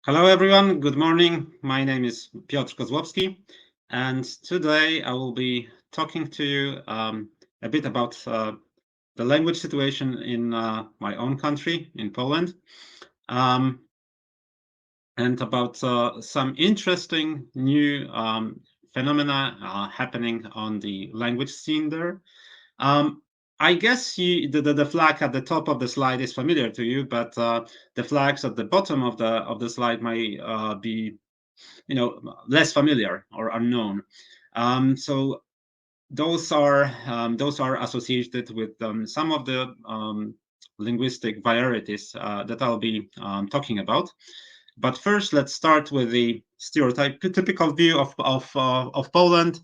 Hello, everyone. Good morning. My name is Piotr Kozłowski, and today I will be talking to you a bit about the language situation in my own country, in Poland, um, and about some interesting new phenomena happening on the language scene there. Um, I guess the flag at the top of the slide is familiar to you, but the flags at the bottom of the slide might be less familiar or unknown. So those are associated with some of the linguistic varieties that I'll be talking about. But first, let's start with the typical view of Poland.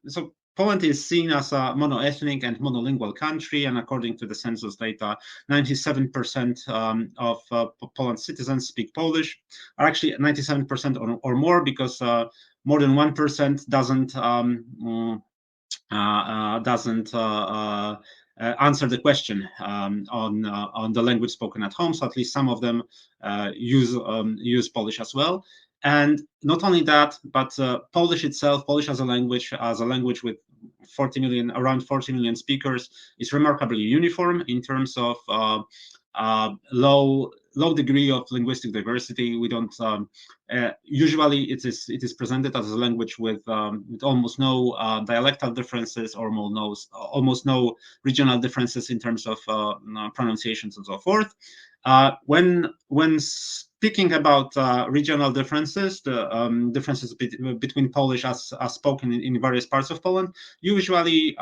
So Poland is seen as a monoethnic and monolingual country, and according to the census data, 97% of Poland's citizens speak Polish. Or actually, 97% or more, because more than 1% doesn't answer the question on the language spoken at home. So at least some of them use Polish as well. And not only that, but Polish itself, Polish as a language with around 40 million speakers, is remarkably uniform in terms of low degree of linguistic diversity. We don't usually it is presented as a language with almost no dialectal differences, or almost no regional differences in terms of pronunciations and so forth. When speaking about regional differences, the differences between Polish as spoken in various parts of Poland, usually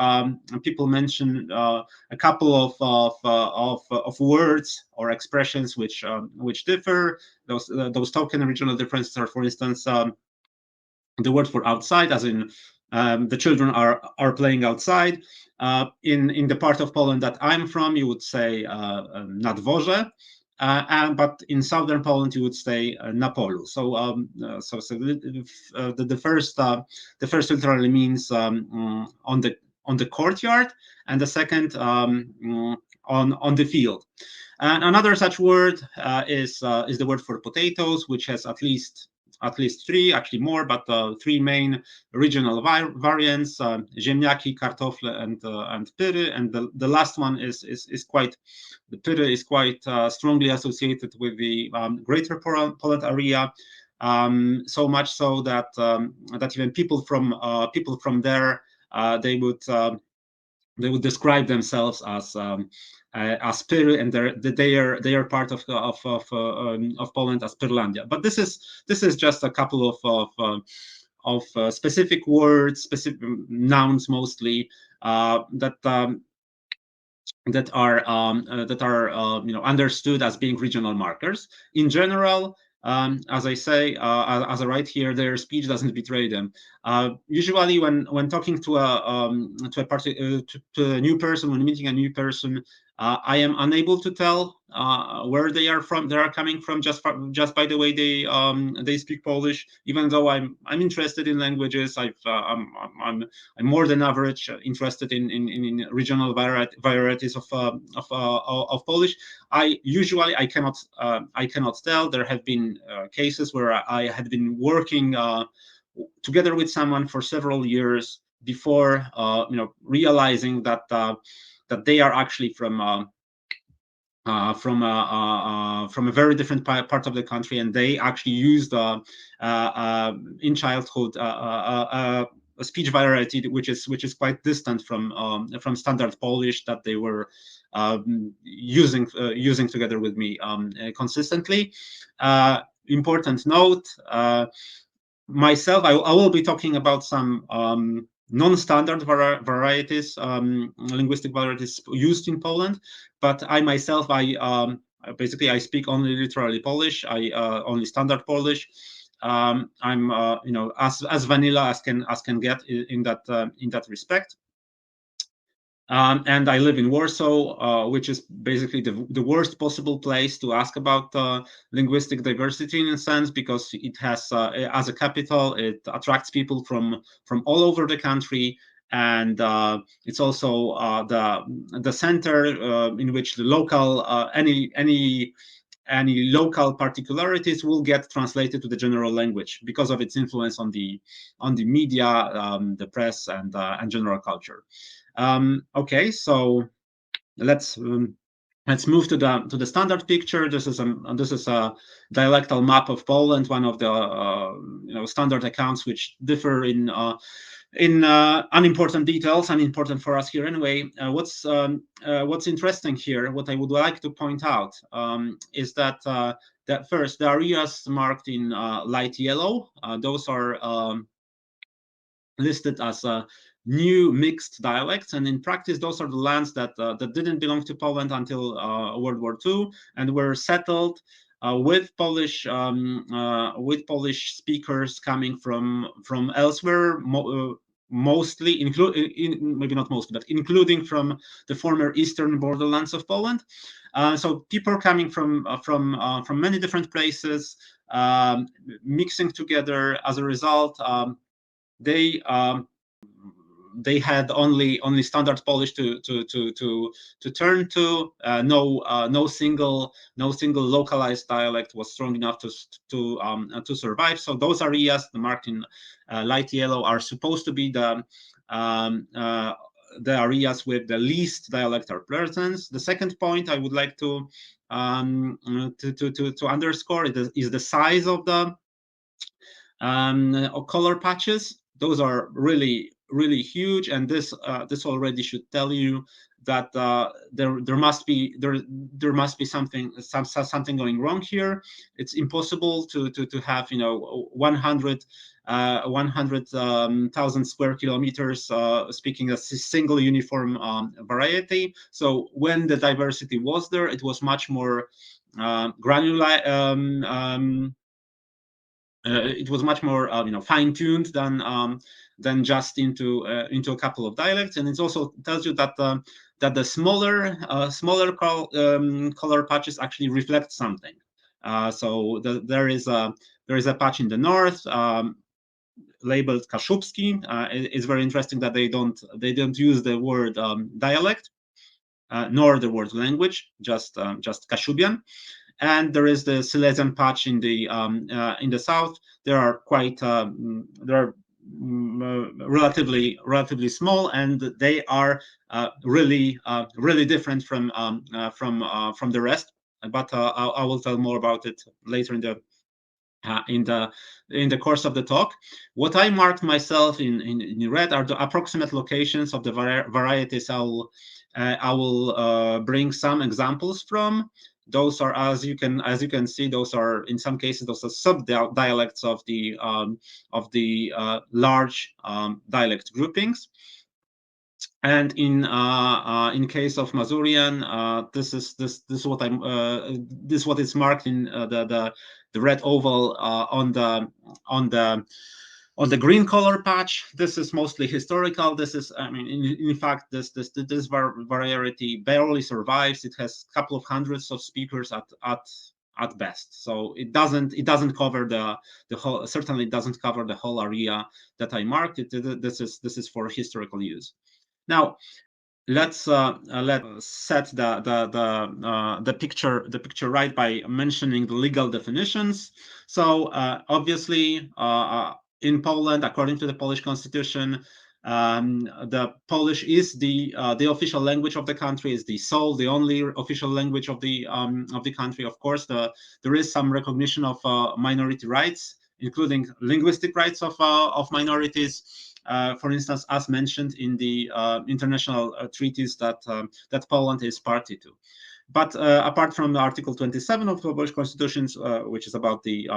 people mention a couple of words or expressions which differ. Those token regional differences are, for instance, the word for outside, as in the children are playing outside. In the part of Poland that I'm from, you would say na dworze. But in southern Poland, you would say na polu. So, the first literally means on the courtyard, and the second on the field. And another such word is the word for potatoes, which has at least three, actually more, but three main regional variants: ziemniaki, kartofle, and pyry. And the last one is quite the pyry is quite strongly associated with the greater Poland area. So much so that even people from there, they would describe themselves as Pyry, and they are part of Poland as Pyrlandia. But this is just a couple of specific words, specific nouns mostly, that are understood as being regional markers. In general, as I say, as I write here, their speech doesn't betray them. Usually, when talking to a new person, when meeting a new person, I am unable to tell where they are from. They are coming from just by the way they speak Polish. Even though I'm interested in languages, I'm more than average interested in regional varieties of Polish. I cannot tell. There have been cases where I had been working together with someone for several years before realizing that they are actually from a very different part of the country, and they actually used in childhood a speech variety which is quite distant from standard Polish that they were using together with me consistently. Important note. Myself, I will be talking about some non-standard varieties, linguistic varieties used in Poland, but I myself, basically I speak only literally Polish. I only standard Polish. I'm as vanilla as can get in that respect. And I live in Warsaw, which is basically the worst possible place to ask about linguistic diversity in a sense, because it has, as a capital, it attracts people from all over the country, and it's also the center in which the local any any local particularities will get translated to the general language because of its influence on the media, the press, and general culture. Okay, so let's move to the standard picture. This is a dialectal map of Poland, one of the standard accounts which differ in unimportant details, unimportant for us here anyway. What's interesting here, what I would like to point out, is that first, the areas marked in light yellow, those are listed as new mixed dialects, and in practice those are the lands that didn't belong to Poland until World War II and were settled with Polish speakers coming from elsewhere, mostly maybe not mostly, but including from the former eastern borderlands of Poland. So people coming from many different places, mixing together. As a result, they had only standard Polish to turn to. No single localized dialect was strong enough to survive. So those areas marked in light yellow are supposed to be the areas with the least dialectal presence. The second point I would like to underscore is the size of the color patches. Those are really huge, and this already should tell you that there must be something going wrong here. It's impossible to have 100,000 square kilometers speaking a single uniform variety. So when the diversity was there, it was much more granular. It was much more fine-tuned than just into a couple of dialects, and it also tells you that the smaller color patches actually reflect something. So there is a patch in the north labeled Kashubian. It's very interesting that they don't use the word dialect nor the word language, just Kashubian. And there is the Silesian patch in the south. They are relatively small, and they are really different from the rest. But I will tell more about it later in the course of the talk. What I marked myself in red are the approximate locations of the varieties. I will bring some examples from. Those are, as you can see, those are in some cases those are sub dialects of the large dialect groupings. And in case of Masurian, this is what is marked in the red oval on the green color patch. This is mostly historical. This is, I mean, in fact, this variety barely survives. It has a couple of hundreds of speakers at best. So it doesn't cover the whole. Certainly doesn't cover the whole area that I marked. This is for historical use. Now, let's set the picture right by mentioning the legal definitions. So obviously, in Poland, according to the Polish constitution, the Polish is the official language of the country, is the only official language of the country. Of course, there is some recognition of minority rights, including linguistic rights of minorities. For instance, as mentioned in the international treaties that Poland is party to. But apart from Article 27 of the Polish Constitution, which is about the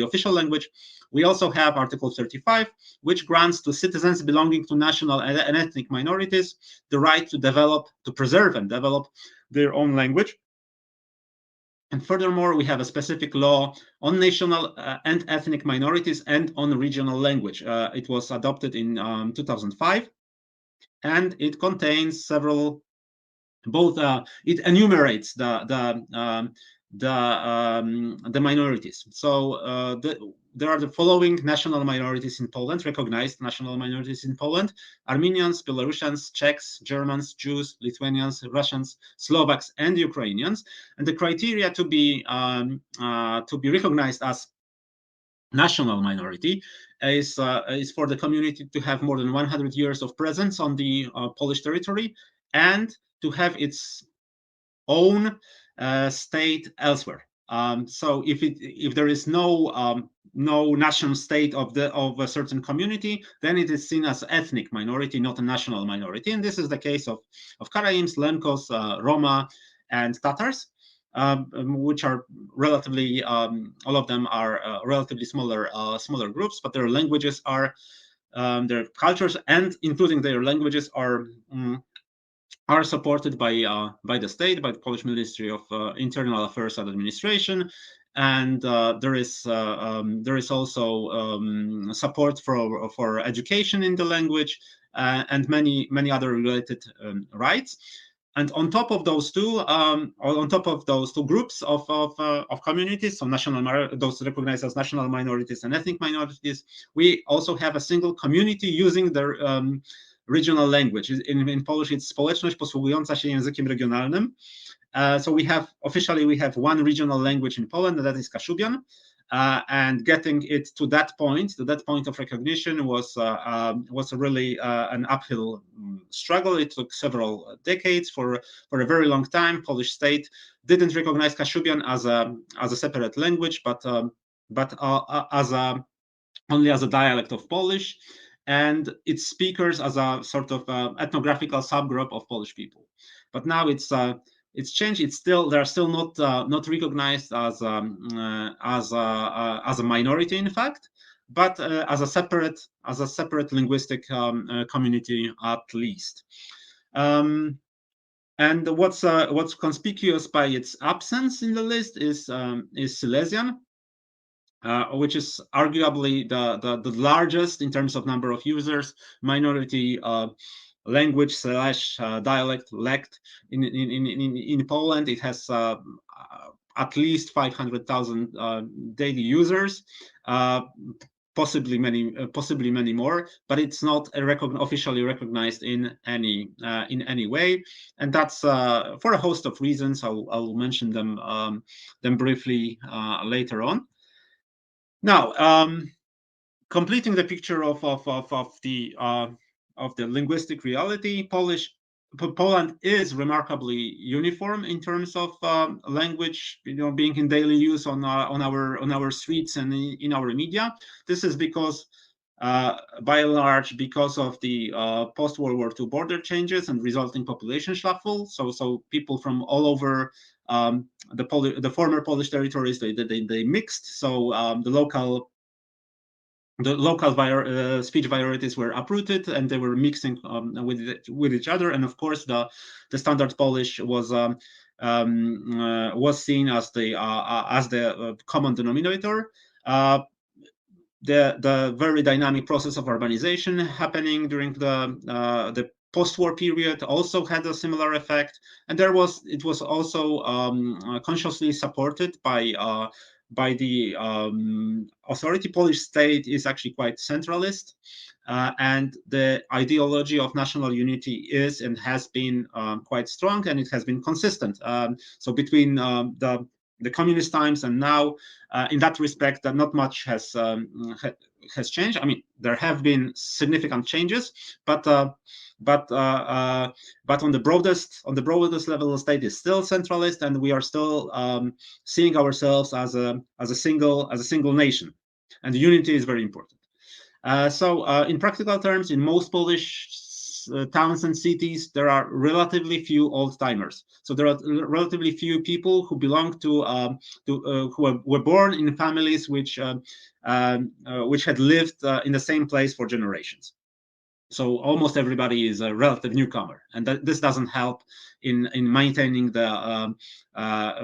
official language, we also have Article 35, which grants to citizens belonging to national and ethnic minorities the right to preserve and develop their own language. And furthermore, we have a specific law on national and ethnic minorities and on regional language. It was adopted in 2005, and it contains several. It enumerates the minorities. So there are the following national minorities in Poland, recognized national minorities in Poland: Armenians, Belarusians, Czechs, Germans, Jews, Lithuanians, Russians, Slovaks, and Ukrainians. And the criteria to be recognized as national minority is for the community to have more than 100 years of presence on the Polish territory and to have its own state elsewhere. So if there is no national state of a certain community, then it is seen as ethnic minority, not a national minority. And this is the case of Karaims, Lenkos, Roma, and Tatars, which are relatively all of them are relatively smaller groups, but their languages are their cultures and including their languages are supported by the state, by the Polish Ministry of Internal Affairs and Administration, and there is also support for education in the language and many other related rights. And on top of those two, groups of communities, so those recognized as national minorities and ethnic minorities, we also have a single community using their regional language. In Polish, it's społeczność posługująca się językiem regionalnym. So we have one regional language in Poland, and that is Kashubian. And getting it to that point of recognition was really an uphill struggle. It took several decades. For a very long time, Polish state didn't recognize Kashubian as a separate language, but only as a dialect of Polish, and its speakers as a sort of ethnographical subgroup of Polish people. But now it's changed. They're still not recognized as a minority, in fact, but as a separate linguistic community at least. And what's conspicuous by its absence in the list is Silesian, which is arguably the largest in terms of number of users minority language / dialect lect in Poland. It has at least 500,000 daily users, possibly many more, but it's not officially recognized in any way, and that's for a host of reasons. I'll mention them briefly later on. Now, completing the picture of the linguistic reality, Poland is remarkably uniform in terms of language, being in daily use on our streets and in our media. This is because, by and large, because of the post-World War II border changes and resulting population shuffle. So people from all over the former Polish territories, they mixed. So the local speech varieties were uprooted and they were mixing with each other. And of course, the standard Polish was seen as the common denominator. The very dynamic process of urbanization happening during the post-war period also had a similar effect, and it was also consciously supported by the authority. Polish state is actually quite centralist, and the ideology of national unity is and has been quite strong, and it has been consistent. So between the communist times and now, in that respect, that not much has changed. I mean, there have been significant changes, but on the broadest level, the state is still centralist, and we are still seeing ourselves as a single nation, and unity is very important. So in practical terms, in most Polish towns and cities, there are relatively few old-timers. So there are relatively few people who belong to who were born in families which had lived in the same place for generations. So almost everybody is a relative newcomer, and this doesn't help in maintaining the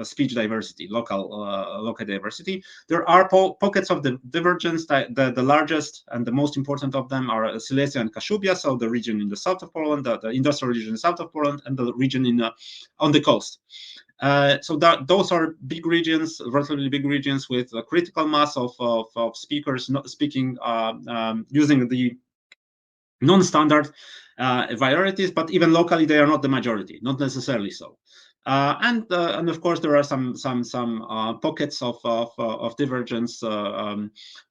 speech diversity, local diversity. There are pockets of the divergence. The largest and the most important of them are Silesia and Kashubia, so the region in the south of Poland, the industrial region in the south of Poland, and the region on the coast. So those are big regions, relatively big regions with a critical mass of speakers not speaking using the non-standard varieties, but even locally they are not the majority, not necessarily so. And of course there are some pockets of divergence.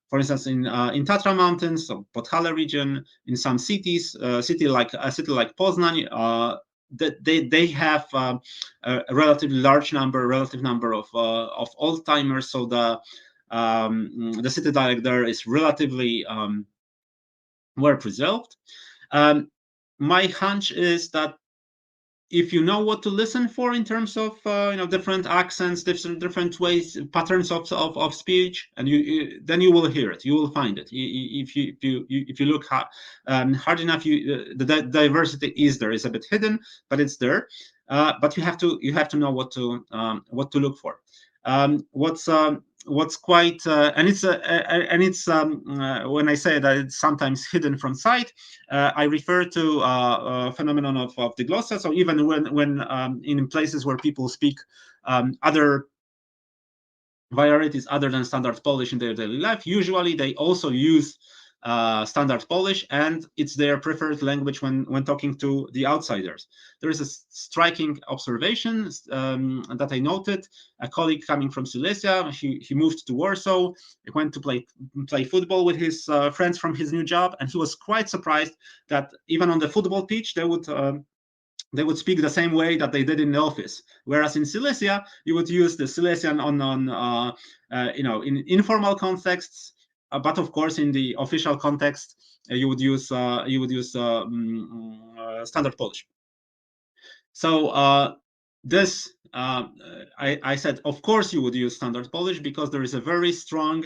For instance, in Tatra Mountains, so Podhale region, in some cities, a city like Poznań, they have a relatively large relative number of old timers. So the city dialect there is relatively well preserved. My hunch is that if you know what to listen for in terms of different accents, different ways, patterns of speech, and then you will hear it, you will find it. If you look hard enough, the diversity is there. It's a bit hidden, but it's there. But you have to know what to look for. What's quite and it's when I say that it's sometimes hidden from sight, I refer to a phenomenon of diglossa. So even when in places where people speak other varieties other than standard Polish in their daily life, usually they also use standard Polish, and it's their preferred language when talking to the outsiders. There is a striking observation that I noted. A colleague coming from Silesia, he moved to Warsaw, he went to play football with his friends from his new job, and he was quite surprised that even on the football pitch they would speak the same way that they did in the office. Whereas in Silesia, you would use the Silesian in informal contexts, but of course in the official context, you would use standard Polish. So this I said, of course you would use standard Polish because there is a very strong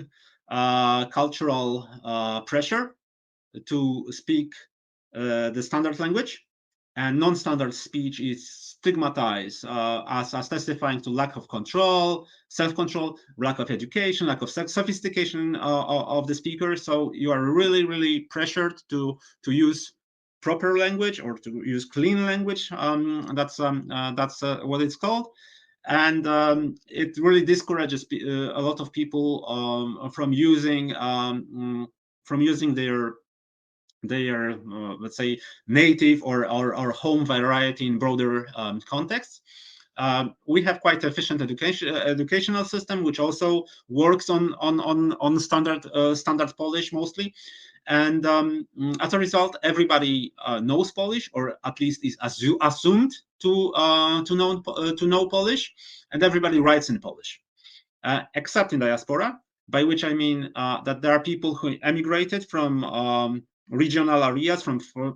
cultural pressure to speak the standard language. And non-standard speech is stigmatized as testifying to lack of control, self-control, lack of education, lack of sophistication of the speaker. So you are really, really pressured to use proper language or to use clean language. That's what it's called. And it really discourages a lot of people from using their let's say native or home variety in broader contexts. We have quite efficient educational system which also works on standard Polish mostly, and as a result everybody knows Polish, or at least is assumed to know Polish, and everybody writes in Polish, except in diaspora, by which I mean that there are people who emigrated from regional areas,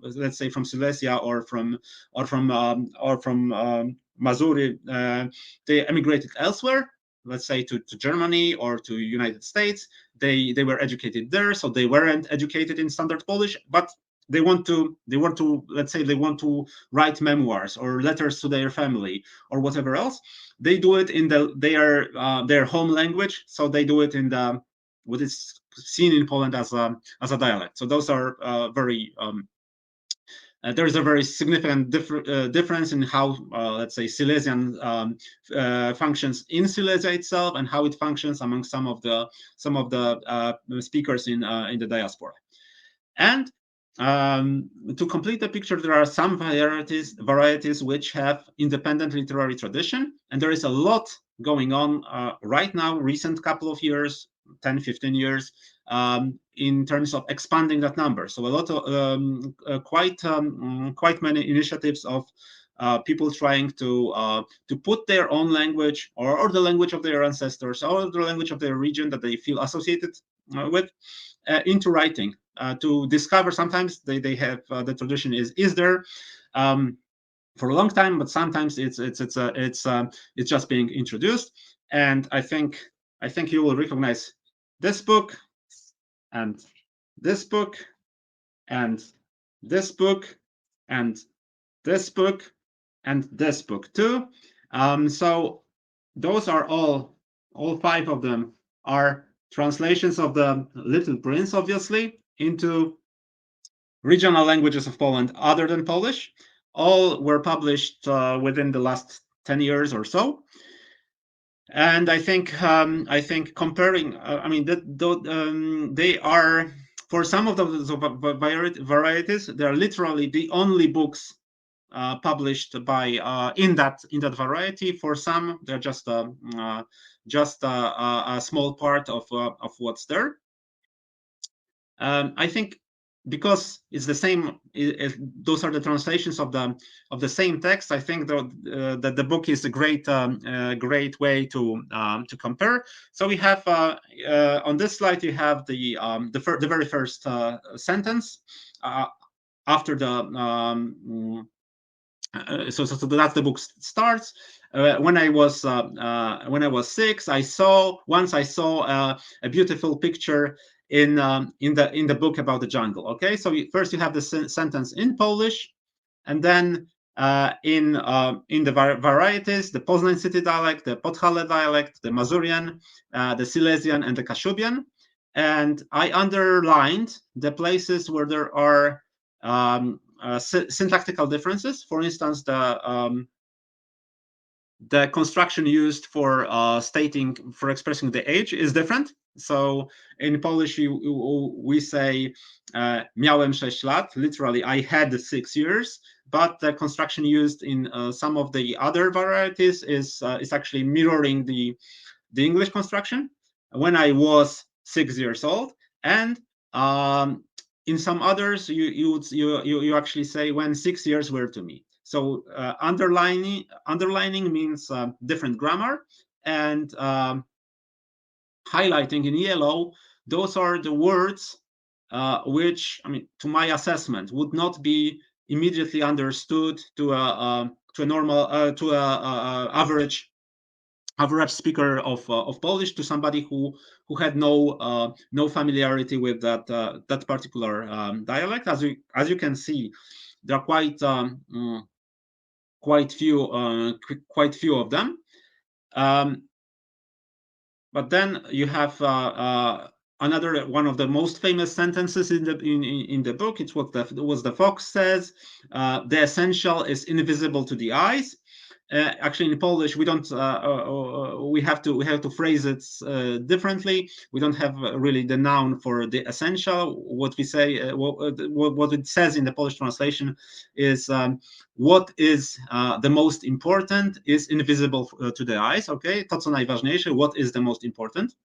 let's say from Silesia or from Masury. They emigrated elsewhere, let's say to Germany or to United States. They were educated there, so they weren't educated in standard Polish, but they want to let's say they want to write memoirs or letters to their family or whatever else. They do it in their home language, so they do it in what is seen in Poland as a dialect. So those are very there is a very significant difference in how let's say Silesian functions in Silesia itself and how it functions among some of the speakers in the diaspora. And to complete the picture, there are some varieties which have independent literary tradition, and there is a lot going on right now, recent couple of years, 10, 15 years, in terms of expanding that number. So a lot of quite many initiatives of people trying to put their own language or the language of their ancestors or the language of their region that they feel associated with into writing, to discover. Sometimes they have the tradition is there for a long time, but sometimes it's just being introduced. And I think you will recognize this book and this book and this book and this book and this book too. So those are all five of them are translations of the Little Prince, obviously, into regional languages of Poland other than Polish. All were published within the last 10 years or so. And I think comparing, I mean, they are, for some of those varieties, they are literally the only books published by in that variety. For some, they're just a small part of what's there. I think because it's the same, those are the translations of the same text. I think that the book is a great way to compare. So we have on this slide you have the very first sentence after the. So that's the book starts. When I was 6, I saw a beautiful picture in the book about the jungle. Okay, so first you have the sentence in Polish, and then in the varieties, the Poznań city dialect, the Podhale dialect, the Masurian, the Silesian, and the Kashubian. And I underlined the places where there are syntactical differences. For instance, the construction used for expressing the age is different. So in Polish, we say miałem 6 lat, literally I had 6 years, but the construction used in some of the other varieties is actually mirroring the English construction. When I was 6 years old, and in some others, you actually say when 6 years were to me. So underlining means different grammar, and highlighting in yellow, those are the words which, I mean, to my assessment, would not be immediately understood to a normal average speaker of Polish, to somebody who had no familiarity with that particular dialect. As you can see, there are quite few of them. But then you have another one of the most famous sentences in the book. It's what the fox says: "The essential is invisible to the eyes." Actually, in Polish, we don't. We have to phrase it differently. We don't have really the noun for the essential. What we say, what it says in the Polish translation is what is the most important is invisible to the eyes. Okay, to co najważniejsze. What is the most important?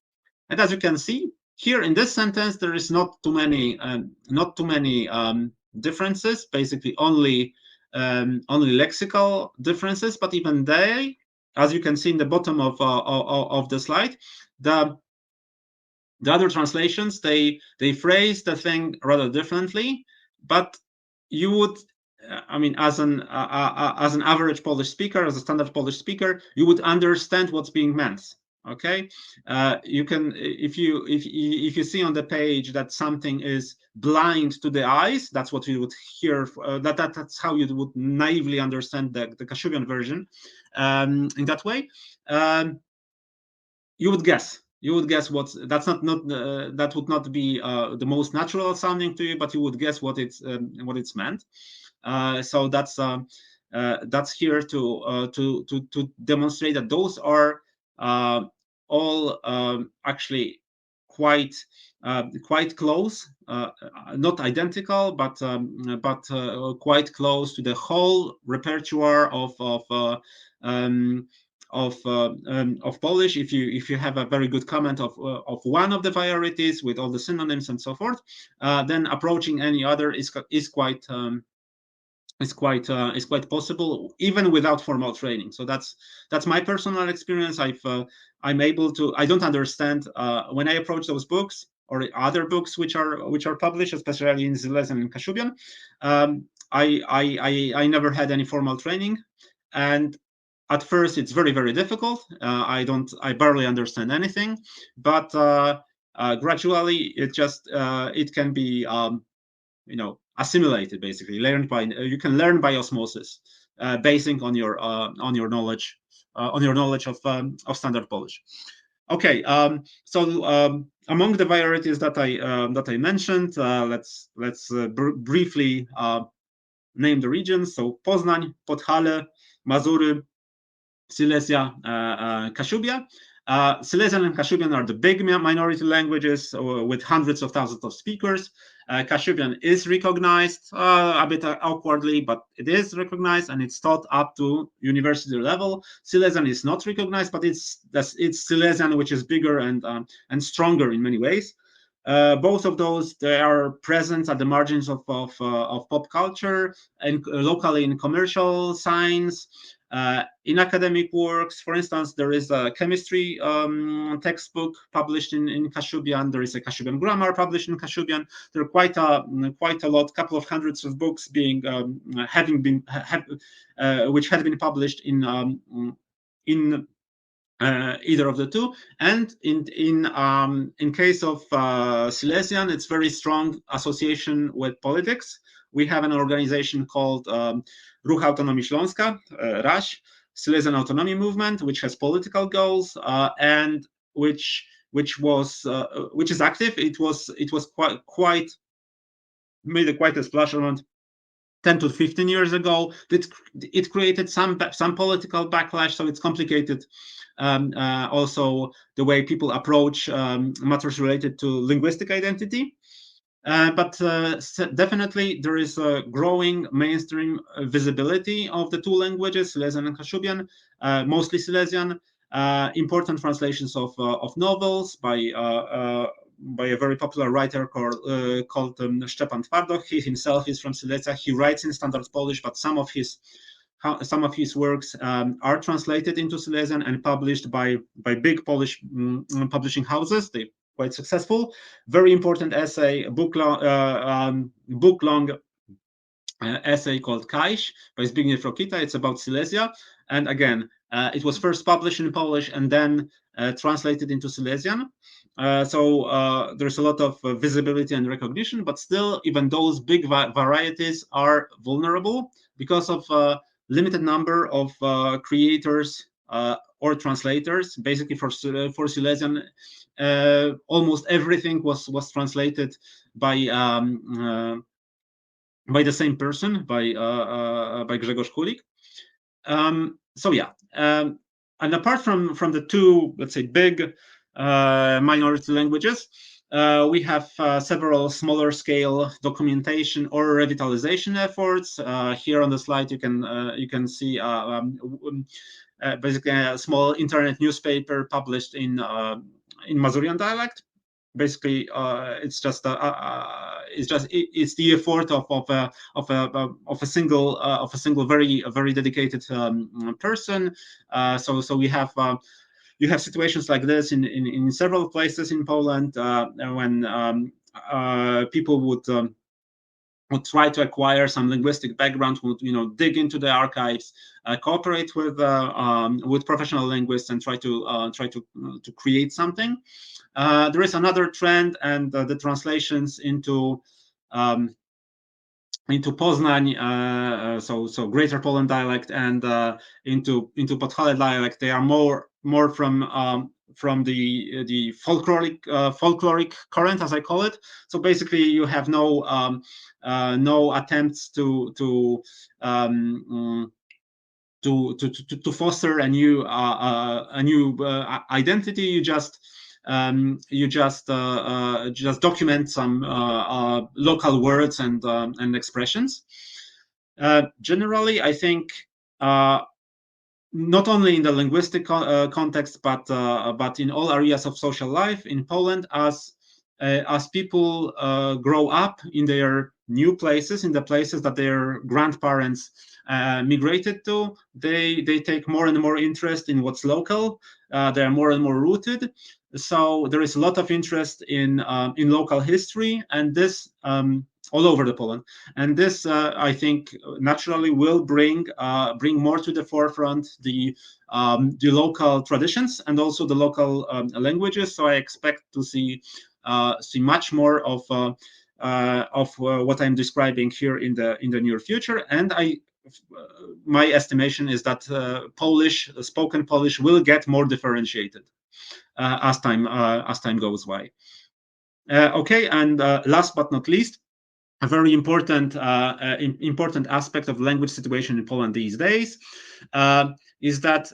And as you can see here in this sentence, there is not too many differences. Basically, only lexical differences, but even they, as you can see in the bottom of the slide, the other translations, they phrase the thing rather differently. But you would, I mean, as an average Polish speaker, as a standard Polish speaker, you would understand what's being meant. Okay, you can, if you see on the page that something is blind to the eyes, that's what you would hear. That's how you would naively understand the Kashubian version. In that way, you would guess. That would not be the most natural sounding to you, but you would guess what it's meant. So that's here to demonstrate that those are all actually quite close, not identical, but quite close to the whole repertoire of Polish. If you have a very good comment of one of the varieties with all the synonyms and so forth, then approaching any other is quite possible, even without formal training. So that's my personal experience. I'm able to. I don't understand when I approach those books or other books which are published, especially in Silesian and Kashubian. I never had any formal training, and at first it's very, very difficult. I barely understand anything, but gradually it can be assimilated, basically you can learn by osmosis, basing on your knowledge of standard Polish. Okay, so among the varieties that I mentioned, let's briefly name the regions. So Poznań, Podhale, Mazury, Silesia, Kashubia. Silesian and Kashubian are the big minority languages with hundreds of thousands of speakers. Kashubian is recognized a bit awkwardly, but it is recognized and it's taught up to university level. Silesian is not recognized, but it's Silesian, which is bigger and stronger in many ways. Both of those, they are present at the margins of pop culture and locally in commercial science. In academic works, for instance, there is a chemistry textbook published in Kashubian. There is a Kashubian grammar published in Kashubian. There are quite a lot, couple of hundreds of books being which had been published in either of the two. And in case of Silesian, it's very strong association with politics. We have an organization called Ruch Autonomii Śląska, RAŚ, Silesian Autonomy Movement, which has political goals and which is active. It was quite made quite a splash around 10 to 15 years ago. It created some political backlash, so it's complicated. Also, the way people approach matters related to linguistic identity. But definitely there is a growing mainstream visibility of the two languages, Silesian and Kashubian, mostly Silesian. Important translations of novels by a very popular writer called Szczepan Twardoch. He himself is from Silesia. He writes in standard Polish, but some of his works are translated into Silesian and published by big Polish publishing houses. They quite successful. Very important essay, book long essay called Kaiś by Zbigniew Rokita. It's about Silesia, and again, it was first published in Polish and then translated into Silesian. So there's a lot of visibility and recognition, but still, even those big varieties are vulnerable because of limited number of creators or translators. Basically, for Silesian, almost everything was translated by the same person, by Grzegorz Kulik. So yeah, and apart from the two, let's say, big minority languages, we have several smaller scale documentation or revitalization efforts. Here on the slide, you can see basically a small internet newspaper published in Masurian dialect. Basically, it's the effort of a single very dedicated person. So we have. You have situations like this in several places in Poland when people would try to acquire some linguistic background, would dig into the archives, cooperate with professional linguists, and try to create something. There is another trend, and the translations into Poznań, so Greater Poland dialect, and into Podhale dialect. They are more from the folkloric current, as I call it. So basically, you have no attempts to foster a new identity. You just document some local words and expressions. Generally, I think not only in the linguistic context, but in all areas of social life in Poland, as people grow up in their new places, in the places that their grandparents migrated to, they take more and more interest in what's local. They are more and more rooted. So there is a lot of interest in local history, and this all over the Poland. And this, I think, naturally will bring more to the forefront the local traditions and also the local languages. So I expect to see much more of what I'm describing here in the near future. And my estimation is that spoken Polish will get more differentiated as time goes by. Okay, and last but not least, a very important important aspect of language situation in Poland these days is that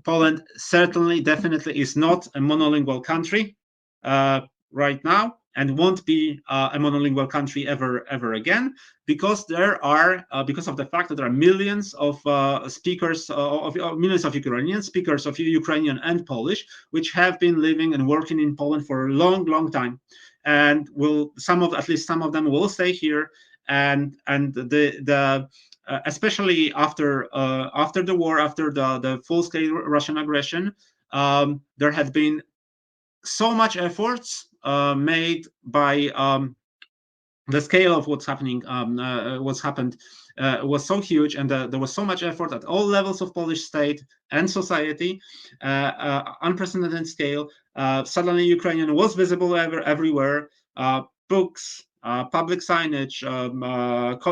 Poland certainly, definitely is not a monolingual country right now, and won't be a monolingual country ever again, because there are because of the fact that there are millions of speakers of millions of Ukrainian speakers of Ukrainian and Polish, which have been living and working in Poland for a long time, and will at least some of them will stay here, and the especially after the war, after the full-scale Russian aggression, there had been so much efforts made by the scale of what's happening, what's happened was so huge, and there was so much effort at all levels of Polish state and society, unprecedented scale. Suddenly, Ukrainian was visible everywhere. Books, public signage,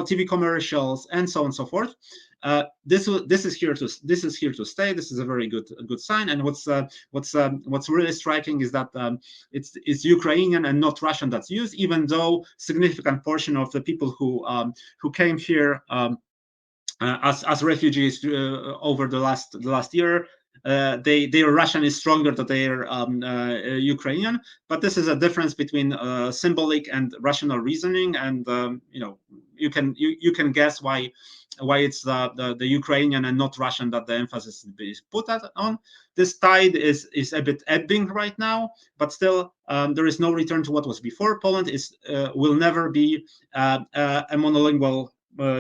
TV commercials, and so on and so forth. This is here to stay. This is a very good sign. And what's really striking is that it's Ukrainian and not Russian that's used, even though significant portion of the people who came here as refugees over the last year, their Russian is stronger than their Ukrainian. But this is a difference between symbolic and rational reasoning, and you can guess why it's the Ukrainian and not Russian that the emphasis is put on. This tide is a bit ebbing right now, but still there is no return to what was before. Poland will never be a monolingual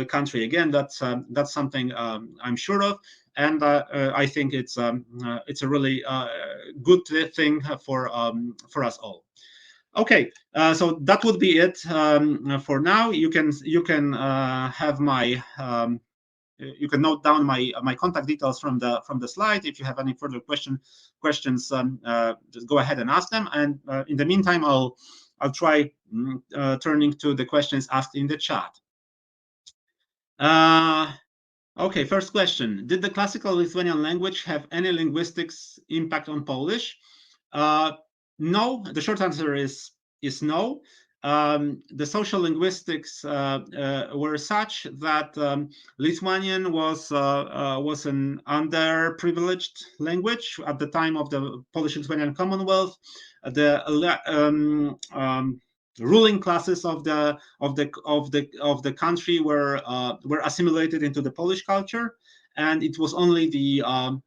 country again. That's something I'm sure of, and I think it's a really good thing for us all. Okay, so that would be it for now. You can have my you can note down my contact details from the slide. If you have any further questions, just go ahead and ask them. And in the meantime, I'll try turning to the questions asked in the chat. Okay, first question. Did the classical Lithuanian language have any linguistics impact on Polish? No, the short answer is no. The social linguistics were such that Lithuanian was an underprivileged language at the time of the Polish-Lithuanian Commonwealth. The ruling classes of the country were assimilated into the Polish culture, and it was only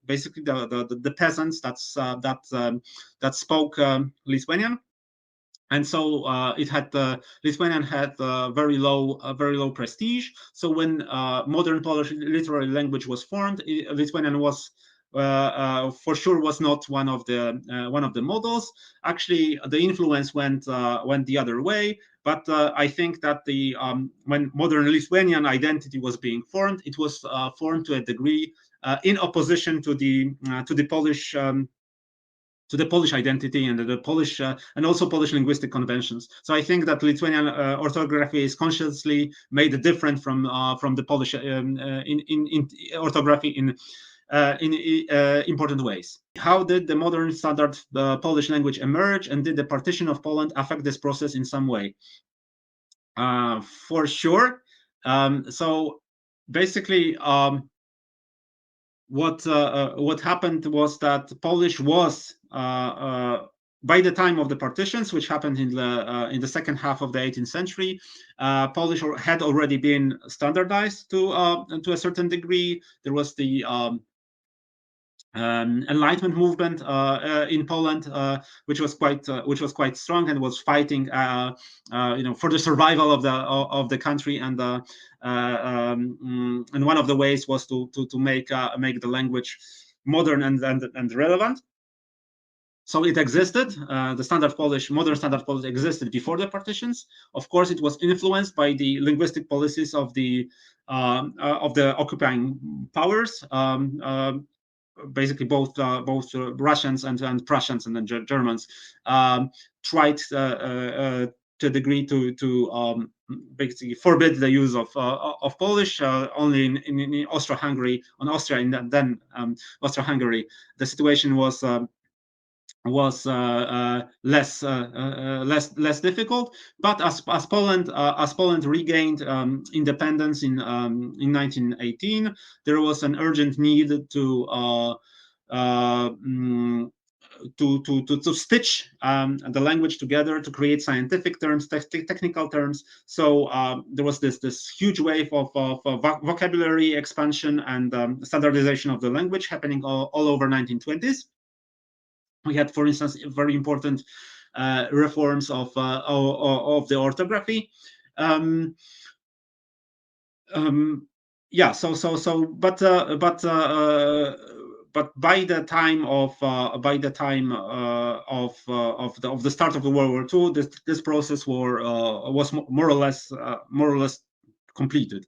basically the peasants that spoke Lithuanian. And so Lithuanian had very low prestige. So when modern Polish literary language was formed, Lithuanian was for sure was not one of the models. Actually, the influence went the other way. But I think that when modern Lithuanian identity was being formed, it was formed to a degree in opposition to the Polish. To the Polish identity and the Polish and also Polish linguistic conventions. So I think that Lithuanian orthography is consciously made different from the Polish in orthography in important ways. How did the modern standard Polish language emerge, and did the partition of Poland affect this process in some way? For sure. So basically, what happened was that Polish was by the time of the partitions, which happened in the second half of the 18th century, Polish had already been standardized to a certain degree. There was the Enlightenment movement in Poland, which was quite strong and was fighting, for the survival of the country, and one of the ways was to make the language modern and relevant. So it existed. The modern standard Polish existed before the partitions. Of course, it was influenced by the linguistic policies of the occupying powers. Basically, both Russians and Prussians and then Germans tried to a degree to basically forbid the use of Polish. Only in Austria-Hungary, on Austria, and then Austria-Hungary, the situation was was less difficult. But as Poland regained independence in 1918, there was an urgent need to stitch the language together to create scientific terms, technical terms. So there was this huge wave of vocabulary expansion and standardization of the language happening all over 1920s. We had, for instance, very important reforms of the orthography. Yeah. But by the time of the start of the World War II, this process was more or less completed.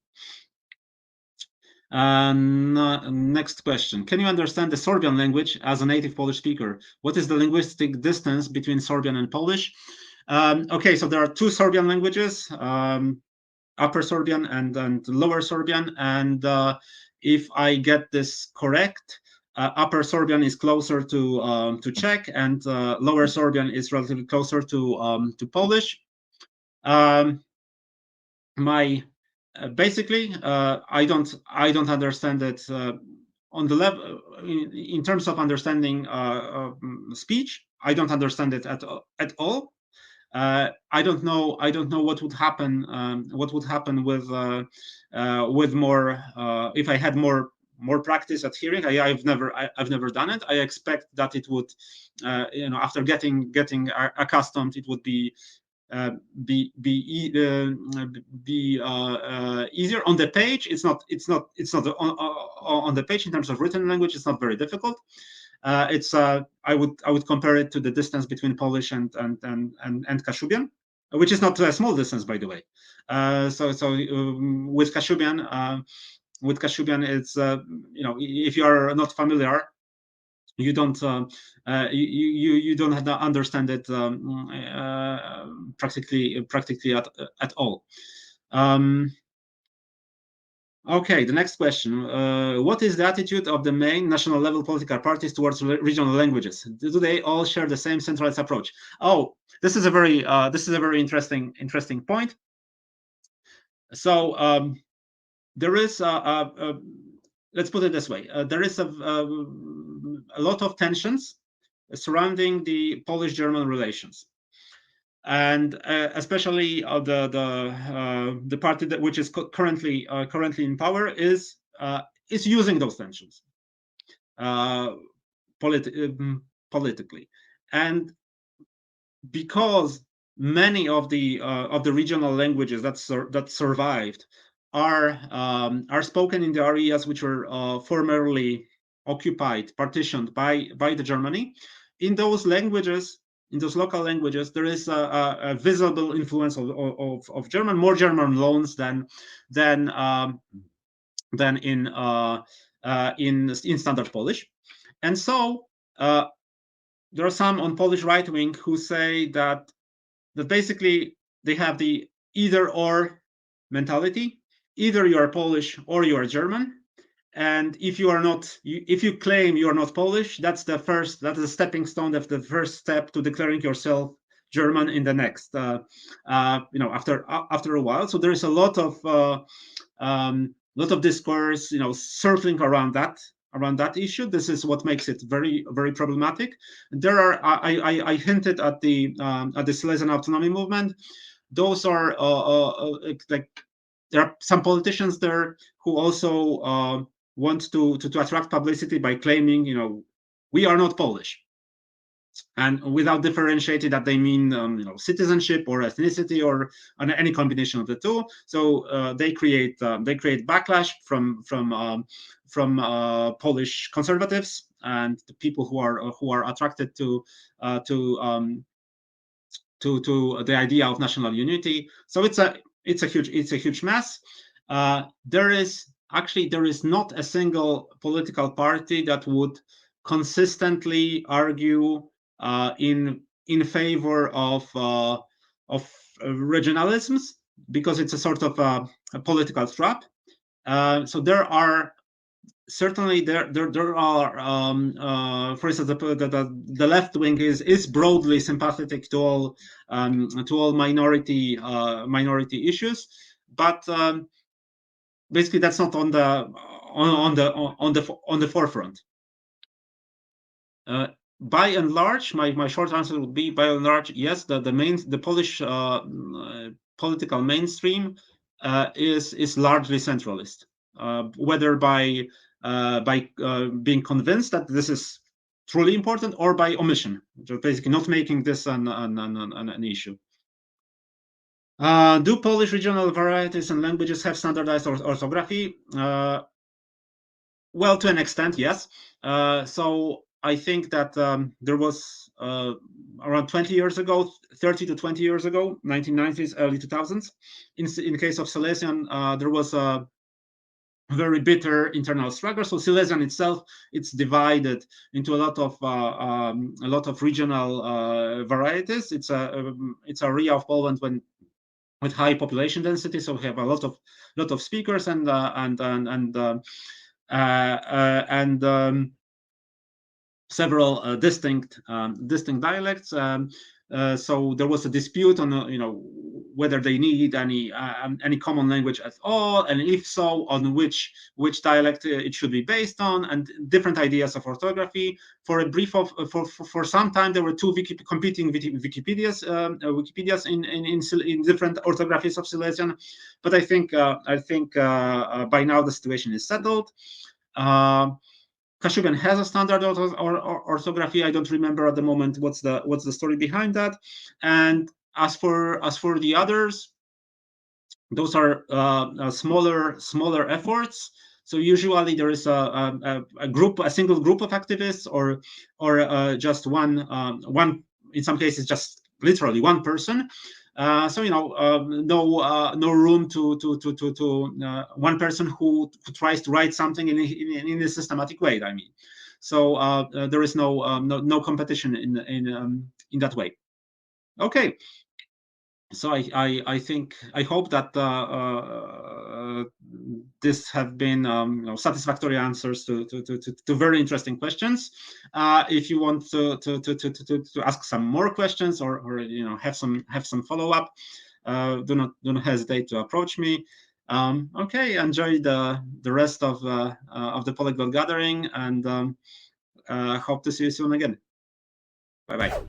Next question. Can you understand the Sorbian language as a native Polish speaker? What is the linguistic distance between Sorbian and Polish? Okay, so there are two Sorbian languages, Upper Sorbian and Lower Sorbian. And if I get this correct, Upper Sorbian is closer to Czech, and Lower Sorbian is relatively closer to Polish. Basically, I don't understand it on the level in terms of understanding speech. I don't understand it at all. I don't know what would happen. What would happen with more if I had more practice at hearing. I've never done it. I expect that it would, after getting accustomed, it would be easier on the page. It's not on the page in terms of written language. It's not very difficult. I would compare it to the distance between Polish and Kashubian, which is not a small distance, by the way. With Kashubian, it's if you are not familiar, you don't you don't have to understand it practically at all. Okay, the next question. What is the attitude of the main national level political parties towards regional languages? Do they all share the same centralized approach? Oh, this is a very interesting point. So there is let's put it this way. There is a lot of tensions surrounding the Polish-German relations, and especially the party which is currently in power is using those tensions politically, and because many of the regional languages that survived are spoken in the areas which were formerly occupied, partitioned by the Germany. In those languages, in those local languages, there is a visible influence of German, more German loans than in standard Polish. And so there are some on Polish right wing who say that basically they have the either or mentality. Either you are Polish or you are German. And if you are not, if you claim you are not Polish, that's the stepping stone, that's the first step to declaring yourself German in the next, after a while. So there is a lot of discourse, circling around that issue. This is what makes it very, very problematic. There are, I hinted at the Silesian autonomy movement. Those are like, there are some politicians there who also want to attract publicity by claiming, we are not Polish, and without differentiating that they mean citizenship or ethnicity or any combination of the two. So they create backlash from Polish conservatives and the people who are attracted to the idea of national unity. So it's a huge mess. There is not a single political party that would consistently argue in favor of regionalisms, because it's a sort of a political trap. So there are certainly there are, for instance, the left wing is broadly sympathetic to all minority issues, but basically that's not on the forefront. By and large, my short answer would be, by and large, yes. The Polish political mainstream is largely centralist, whether by being convinced that this is truly important, or by omission, basically not making this an issue. Do Polish regional varieties and languages have standardized orthography? Well, to an extent, yes. So I think that there was around 20 years ago, 30 to 20 years ago, 1990s, early 2000s. In case of Silesian, there was a very bitter internal struggle. So Silesian itself, it's divided into a lot of regional varieties. It's a area of Poland with high population density, so we have a lot of speakers and several distinct dialects. So there was a dispute on whether they need any common language at all, and if so, on which dialect it should be based on, and different ideas of orthography. For some time there were two competing Wikipedias in different orthographies of Silesian, but I think by now the situation is settled. Kashubian has a standard orthography. I don't remember at the moment what's the story behind that. And as for the others, those are smaller efforts. So usually there is a single group of activists, or just one, in some cases just literally one person. So no room to one person who tries to write something in a systematic way. I mean, so there is no competition in that way. Okay. So I hope that this have been satisfactory answers to very interesting questions. If you want to ask some more questions, or have some follow up, do not hesitate to approach me. Okay, enjoy the rest of the Polyglot gathering, and hope to see you soon again. Bye bye.